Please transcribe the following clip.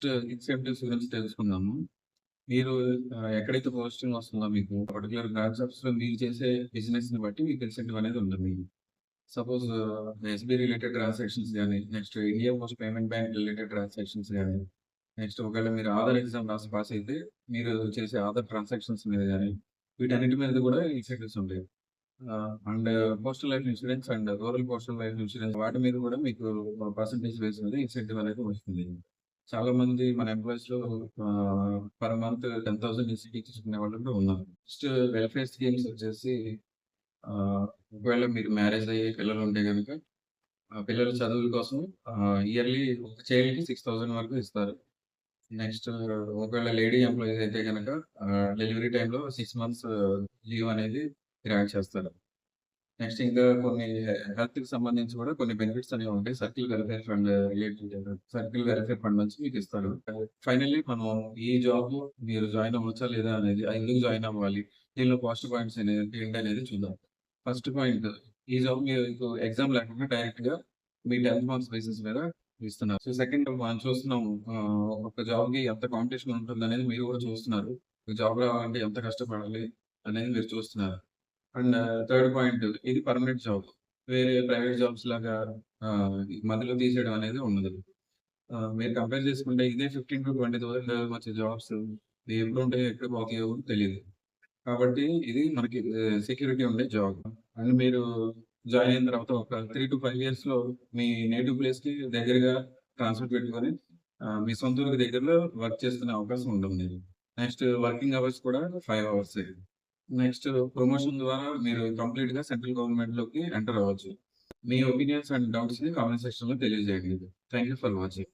First incentives గురించి తెలుసుకుందాము. మీరు ఎక్కడైతే పోస్టింగ్ వస్తుందో మీకు పర్టిక్యులర్ బ్రాంచ్ ఆఫీస్‌లో మీరు చేసే బిజినెస్‌ని బట్టి మీకు ఇన్సెంటివ్ అనేది ఉంటుంది. సపోజ్ ఎస్‌బీఐ రిలేటెడ్ ట్రాన్సాక్షన్స్ గాని, next India post payment bank related transactions గాని, నెక్స్ట్ ఒకవేళ మీరు ఆధార్ ఎగ్జామ్ రాసి పాస్ అయితే మీరు చేసే ఆధార్ ట్రాన్సాక్షన్స్ మీద గాని, వీటన్నిటి మీద కూడా ఇన్సెంటివ్స్ ఉంటాయి. And postal life insurance and rural postal life insurance వాటి మీద కూడా మీకు పర్సెంటేజ్ బేస్ మీద ఇన్సెంటివ్ అనేది వస్తుంది. చాలా మంది మన ఎంప్లాయీస్‌లో పర్ మంత్ 10,000 ఇన్సెంటివ్ తీసుకునే వాళ్ళు కూడా ఉన్నారు. నెక్స్ట్ వెల్ఫేర్ స్కీమ్స్ వచ్చేసి ఒకవేళ మీరు మ్యారేజ్ అయ్యి పిల్లలు ఉంటే గనుక పిల్లల చదువుల కోసం ఇయర్‌లీ ఒక చైల్డ్‌కి 6,000 వరకు ఇస్తారు. నెక్స్ట్ ఒకవేళ లేడీ ఎంప్లాయీస్ అయితే గనక డెలివరీ టైమ్‌లో 6 మంత్స్ లీవ్ అనేది గ్రాంట్ చేస్తారు. నెక్స్ట్ ఇంకా కొన్ని హెల్త్‌కి సంబంధించి కూడా కొన్ని బెనిఫిట్స్ అనేవి ఉంటాయి. సర్కిల్ వెల్‌ఫేర్ ఫండ్ నుంచి మీకు ఇస్తారు. ఫైనల్లీ మనం ఈ జాబ్ మీరు జాయిన్ అవ్వచ్చా లేదా అనేది ఎందుకు జాయిన్ అవ్వాలి? దీనిలో పాజిటివ్ పాయింట్స్ ఏంటనేది చూద్దాం. ఫస్ట్ పాయింట్ ఈ జాబ్ మీకు ఎగ్జామ్ లేకుండా డైరెక్ట్‌గా మీ 10th మార్క్స్ బేసిస్ మీద ఇస్తున్నారు. సో సెకండ్ మనం చూస్తున్నాము ఒక జాబ్‌కి ఎంత కాంపిటీషన్ ఉంటుందనేది మీరు కూడా చూస్తున్నారు. ఒక జాబ్ రావాలంటే ఎంత కష్టపడాలి అనేది మీరు చూస్తున్నారు. అండ్ థర్డ్ పాయింట్ ఇది పర్మనెంట్ జాబ్. వేరే ప్రైవేట్ జాబ్స్ లాగా మధ్యలో తీసేయడం అనేది ఉండదు. మీరు కంపేర్ చేసుకుంటే ఇదే 15,000-20,000 వచ్చే జాబ్స్ ఎప్పుడుంటాయో, ఎక్కడ పోతాయో కూడా తెలీదు. కాబట్టి ఇది మనకి సెక్యూరిటీ ఉండే జాబ్. అండ్ మీరు జాయిన్ అయిన తర్వాత ఒక 3-5 ఇయర్స్‌లో మీ నేటివ్ ప్లేస్‌కి దగ్గరగా ట్రాన్స్‌ఫర్ పెట్టుకొని మీ సొంత ఊరికి దగ్గరలో వర్క్ చేసుకునే అవకాశం ఉంటుంది. నెక్స్ట్ వర్కింగ్ అవర్స్ కూడా 5 అవర్సే. నెక్స్ట్ ప్రమోషన్ ద్వారా మీరు కంప్లీట్‌గా సెంట్రల్ గవర్నమెంట్‌లోకి ఎంటర్ అవ్వచ్చు. మీ ఒపీనియన్స్ అండ్ డౌట్స్‌ని కామెంట్ సెక్షన్‌లో తెలియజేయండి. Thank you for watching.